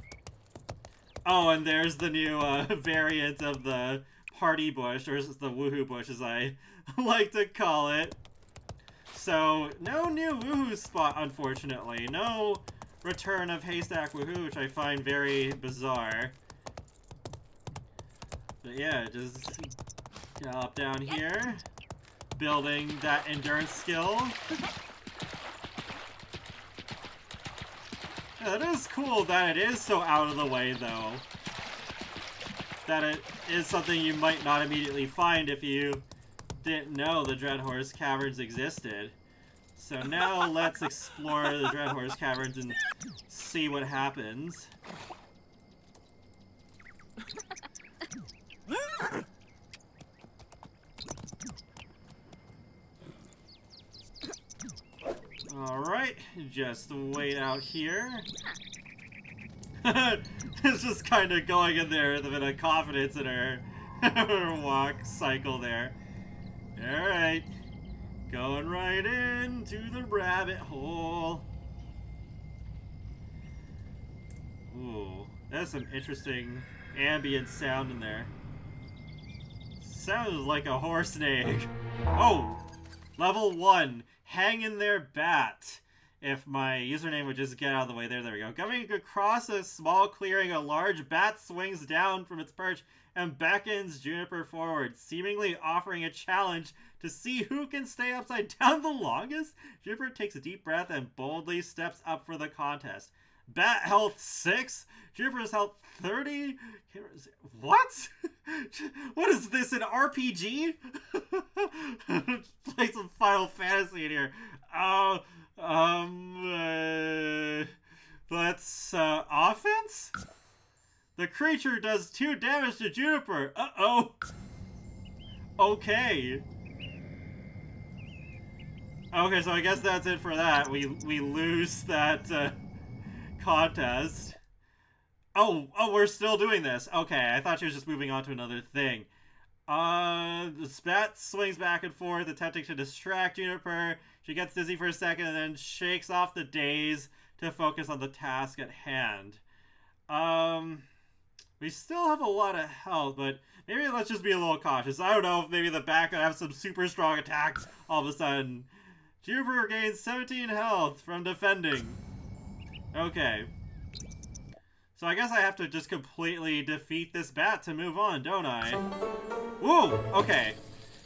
S1: Oh, and there's the new variant of the party bush, or the woohoo bush as I like to call it. So, no new woohoo spot, unfortunately. No return of Haystack Woohoo, which I find very bizarre. But yeah, just gallop down here, building that endurance skill. Yeah, it is cool that it is so out of the way, though. That it is something you might not immediately find if you didn't know the Dreadhorse Caverns existed. So now let's explore the Dreadhorse Caverns and see what happens. Alright, just wait out here. It's just kind of going in there with a bit of confidence in her, her walk cycle there. Alright. Going right into the rabbit hole. Ooh, that's some interesting ambient sound in there. sounds like a horse snake. Oh! Level 1. Hang in there, bat. If my username would just get out of the way. There we go. Coming across a small clearing, a large bat swings down from its perch and beckons Juniper forward, seemingly offering a challenge to see who can stay upside down the longest. Juniper takes a deep breath and boldly steps up for the contest. Bat health 6, Juniper's health 30. What? What is this, an RPG? Play some Final Fantasy in here. Let's, offense? The creature does 2 damage to Juniper. Uh-oh. Okay. Okay, so I guess that's it for that. We lose that, contest. Oh, we're still doing this. Okay, I thought she was just moving on to another thing. The bat swings back and forth, attempting to distract Juniper. She gets dizzy for a second and then shakes off the daze to focus on the task at hand. We still have a lot of health, but maybe let's just be a little cautious. I don't know if maybe the bat could have some super strong attacks all of a sudden. Juniper gains 17 health from defending. Okay. So I guess I have to just completely defeat this bat to move on, don't I? Whoa! Okay.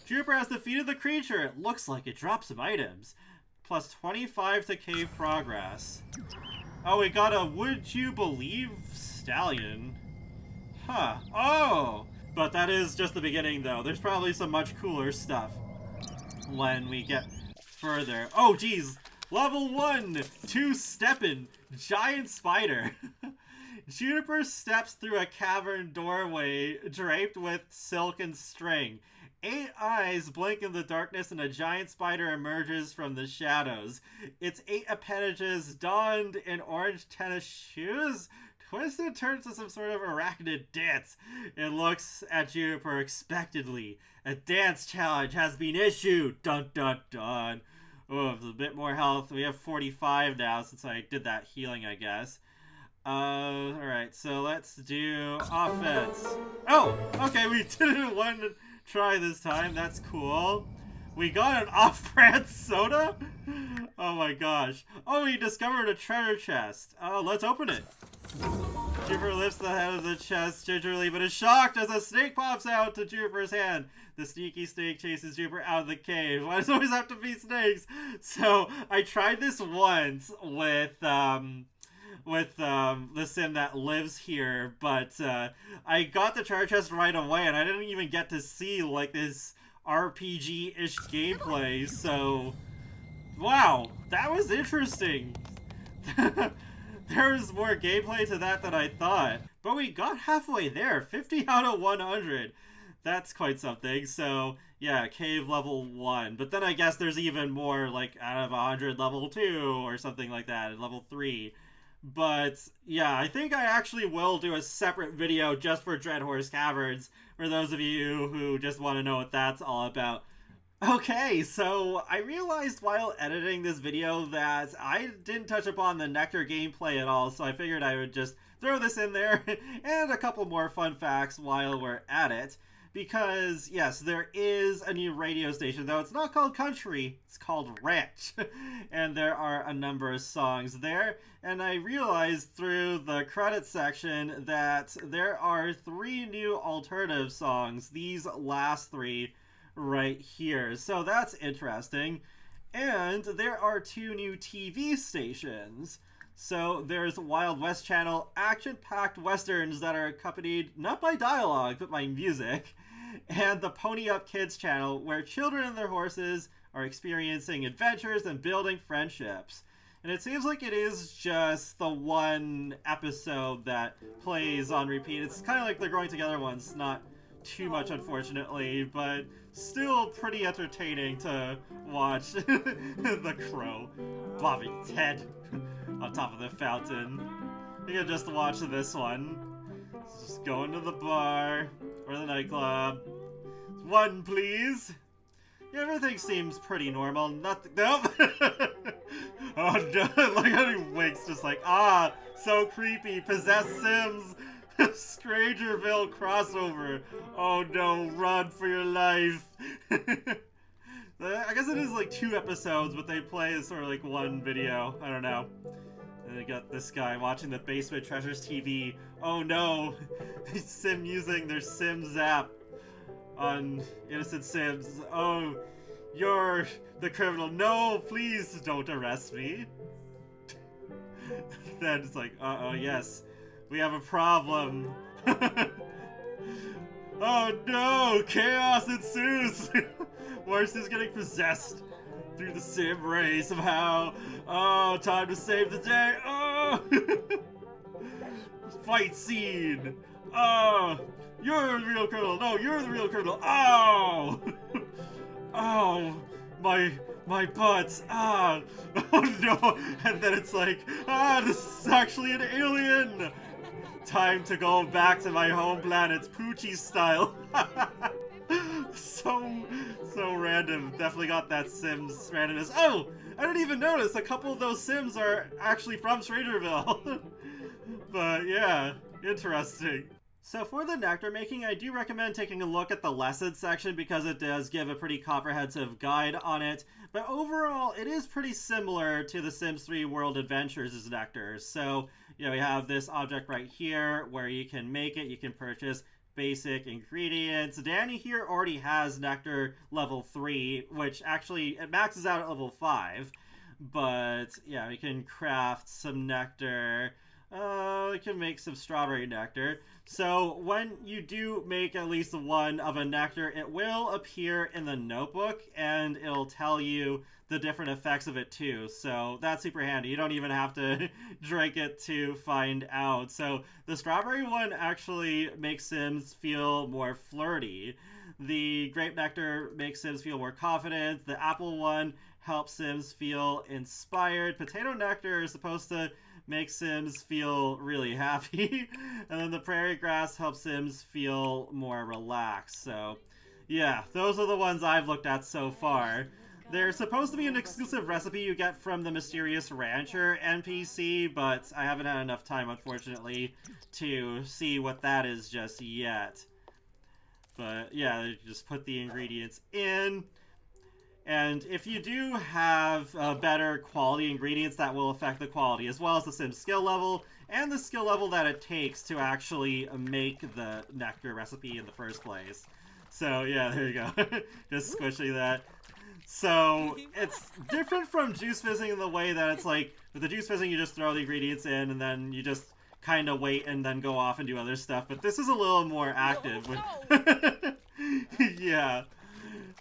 S1: Juniper has defeated the creature. It looks like it dropped some items. Plus 25 to cave progress. Oh, we got a would you believe stallion. Huh. Oh! But that is just the beginning, though. There's probably some much cooler stuff when we get further. Oh, geez! Level 1! 2 steppin'! Giant spider! Juniper steps through a cavern doorway draped with silk and string. 8 eyes blink in the darkness and a giant spider emerges from the shadows. Its 8 appendages, donned in orange tennis shoes, twisted turns to some sort of arachnid dance. It looks at Juniper expectantly. A dance challenge has been issued! Dun dun dun! Oh, a bit more health. We have 45 now since I did that healing, I guess. Alright, so let's do offense. Oh! Okay, we did it in one try this time. That's cool. We got an off-brand soda? Oh my gosh. Oh, we discovered a treasure chest. Let's open it. Juniper lifts the head of the chest gingerly, but is shocked as a snake pops out to Juniper's hand. The sneaky snake chases Juniper out of the cave. Why does it always have to be snakes? So, I tried this once with the sim that lives here, but I got the treasure chest right away, and I didn't even get to see, like, this RPG-ish gameplay, so... Wow, that was interesting! There was more gameplay to that than I thought. But we got halfway there, 50 out of 100. That's quite something, so... Yeah, cave level 1. But then I guess there's even more, like, out of 100 level 2, or something like that, level 3. But, yeah, I think I actually will do a separate video just for Dreadhorse Caverns, for those of you who just want to know what that's all about. Okay, so I realized while editing this video that I didn't touch upon the Nectar gameplay at all, so I figured I would just throw this in there, and a couple more fun facts while we're at it. Because, yes, there is a new radio station, though it's not called country, it's called ranch. And there are a number of songs there. And I realized through the credits section that there are 3 new alternative songs, these last 3 right here. So that's interesting. And there are 2 new TV stations. So there's Wild West Channel, action-packed westerns that are accompanied not by dialogue, but by music. And the Pony Up Kids channel, where children and their horses are experiencing adventures and building friendships. And it seems like it is just the one episode that plays on repeat. It's kind of like the Growing Together ones, not too much unfortunately, but still pretty entertaining to watch. The crow bobbing its head on top of the fountain. You can just watch this one. Just go into the bar or the nightclub. One, please. Yeah, everything seems pretty normal. Nothing. Nope. Oh no! Like how he winks, just like so creepy. Possessed Sims Strangerville crossover. Oh no, run for your life. I guess it is like 2 episodes, but they play as sort of like one video. I don't know. And they got this guy watching the Basement Treasures TV. Oh no, Sim using their Sims app on innocent Sims. Oh, you're the criminal. No, please don't arrest me. Then it's like, uh-oh, yes, we have a problem. Oh no, chaos ensues. Worse is getting possessed through the Sim ray somehow. Oh, time to save the day. Oh, fight scene. Oh, you're the real criminal. No, you're the real criminal. Oh, oh, my butt. Ah, oh no. And then it's like, this is actually an alien. Time to go back to my home planet, Poochie style. So random. Definitely got that Sims randomness. Oh, I didn't even notice. A couple of those Sims are actually from Strangerville. But yeah, interesting. So for the nectar making, I do recommend taking a look at the lessons section because it does give a pretty comprehensive guide on it. But overall, it is pretty similar to the Sims 3 World Adventures' nectar. So, you know, we have this object right here where you can make it, you can purchase basic ingredients. Danny here already has nectar level 3, which actually, it maxes out at level 5. But, yeah, we can craft some nectar. We can make some strawberry nectar. So when you do make at least one of a nectar, it will appear in the notebook and it'll tell you the different effects of it too. So that's super handy. You don't even have to drink it to find out. So the strawberry one actually makes Sims feel more flirty. The grape nectar makes Sims feel more confident. The apple one helps Sims feel inspired. Potato nectar is supposed to make Sims feel really happy. And then the prairie grass helps Sims feel more relaxed. So yeah, those are the ones I've looked at so far. There's supposed to be an exclusive recipe you get from the Mysterious Rancher NPC, but I haven't had enough time, unfortunately, to see what that is just yet. But yeah, you just put the ingredients in. And if you do have better quality ingredients, that will affect the quality, as well as the Sim skill level, and the skill level that it takes to actually make the nectar recipe in the first place. So yeah, there you go. Just squishing that. So it's different from juice fizzing in the way that it's like, with the juice fizzing you just throw the ingredients in and then you just kind of wait and then go off and do other stuff. But this is a little more active. Yeah.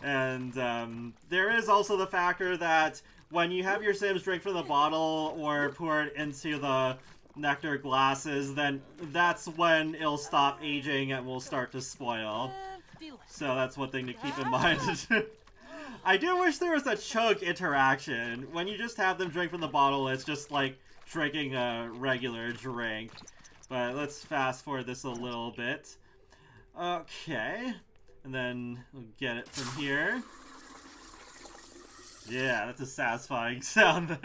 S1: And there is also the factor that when you have your Sims drink from the bottle or pour it into the nectar glasses, then that's when it'll stop aging and will start to spoil. So that's one thing to keep in mind. I do wish there was a chug interaction. When you just have them drink from the bottle, it's just like drinking a regular drink. But let's fast forward this a little bit. Okay. And then we'll get it from here. Yeah, that's a satisfying sound.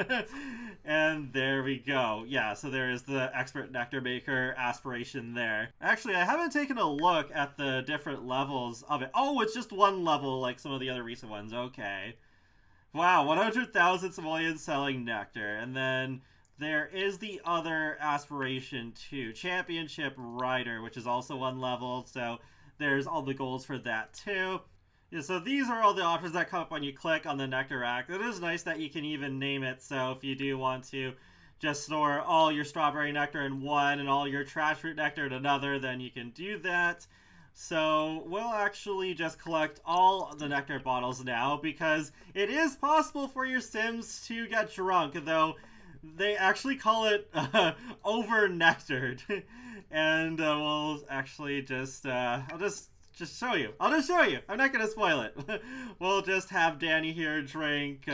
S1: And there we go. Yeah, so there is the expert nectar maker aspiration there. Actually, I haven't taken a look at the different levels of it. Oh, it's just one level like some of the other recent ones. Okay. Wow, 100,000 simoleons selling nectar. And then there is the other aspiration too. Championship Rider, which is also one level. So there's all the goals for that too. Yeah, so these are all the options that come up when you click on the nectar rack. It is nice that you can even name it, so if you do want to just store all your strawberry nectar in one and all your trash fruit nectar in another, then you can do that. So we'll actually just collect all the nectar bottles now, because it is possible for your Sims to get drunk, though they actually call it over-nectared. And we'll actually just, I'll just show you. I'll just show you. I'm not going to spoil it. We'll just have Danny here drink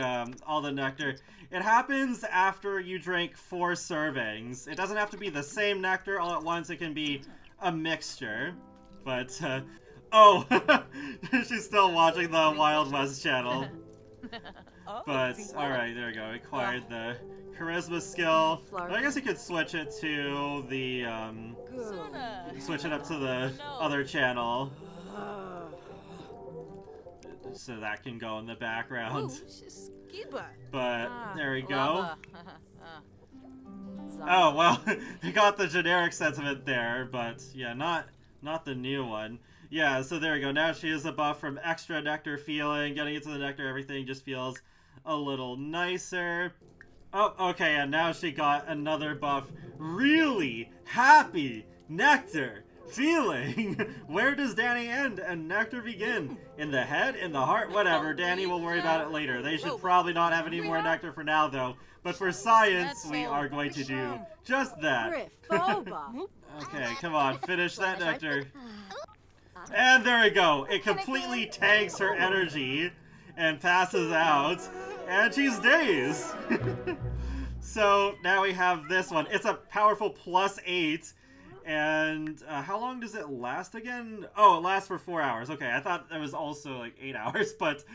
S1: all the nectar. It happens after you drink 4 servings. It doesn't have to be the same nectar all at once. It can be a mixture. But, oh, she's still watching the Wild West channel. But, alright, there we go. Acquired the charisma skill. I guess you could switch it to the, switch it up to the other channel. So that can go in the background. But, there we go. Oh, well, you got the generic sentiment there, but, yeah, not the new one. Yeah, so there we go. Now she is a buff from extra nectar feeling. Getting into the nectar, everything just feels a little nicer. Oh, okay, and now she got another buff. Really happy nectar feeling. Where does Danny end and nectar begin? In the head? In the heart? Whatever. Danny will worry about it later. They should probably not have any more nectar for now, though. But for science, we are going to do just that. Okay, come on. Finish that nectar. And there we go. It completely tanks her energy and passes out. And she's dazed. So now we have this one. It's a powerful +8. And how long does it last again? Oh, it lasts for 4 hours. Okay, I thought it was also like 8 hours. But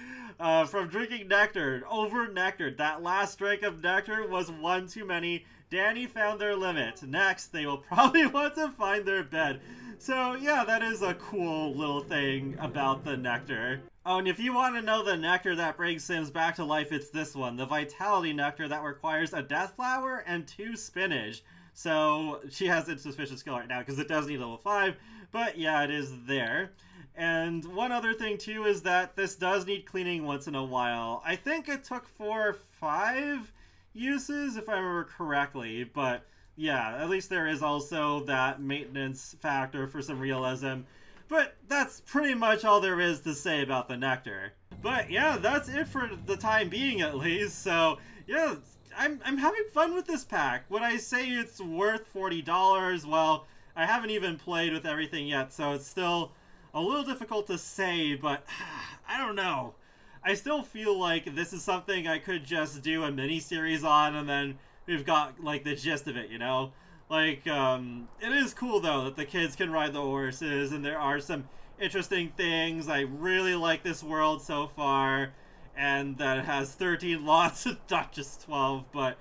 S1: from drinking nectar, over-nectared. That last drink of nectar was one too many. Danny found their limit. Next, they will probably want to find their bed. So yeah, that is a cool little thing about the nectar. Oh, and if you want to know the nectar that brings Sims back to life, it's this one. The Vitality Nectar that requires a Death Flower and 2 spinach. So she has insufficient skill right now because it does need level 5. But yeah, it is there. And one other thing too is that this does need cleaning once in a while. I think it took 4 or 5 uses if I remember correctly, but yeah, at least there is also that maintenance factor for some realism. But that's pretty much all there is to say about the nectar. But yeah, that's it for the time being at least. So yeah, I'm having fun with this pack. Would I say it's worth $40? Well, I haven't even played with everything yet, so it's still a little difficult to say, but I don't know. I still feel like this is something I could just do a mini-series on, and then we've got, like, the gist of it, you know? Like, it is cool, though, that the kids can ride the horses, and there are some interesting things. I really like this world so far, and that it has 13 lots, not just 12, but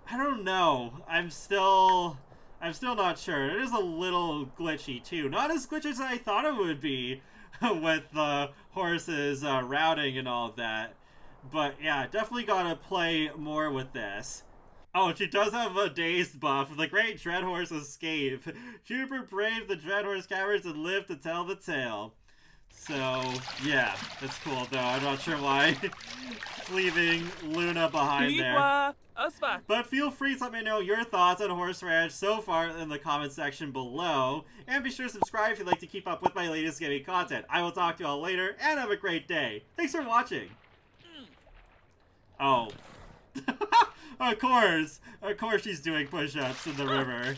S1: I don't know. I'm still not sure. It is a little glitchy, too. Not as glitchy as I thought it would be with the horses routing and all of that. But yeah, definitely gotta play more with this. Oh, she does have a dazed buff. The great Dreadhorse escape. Jupiter braved the Dreadhorse Caverns and lived to tell the tale. So, yeah, that's cool, though. I'm not sure why. Leaving Luna behind there. But feel free to let me know your thoughts on Horse Ranch so far in the comment section below. And be sure to subscribe if you'd like to keep up with my latest gaming content. I will talk to you all later, and have a great day. Thanks for watching. Oh. Of course she's doing push-ups in the river.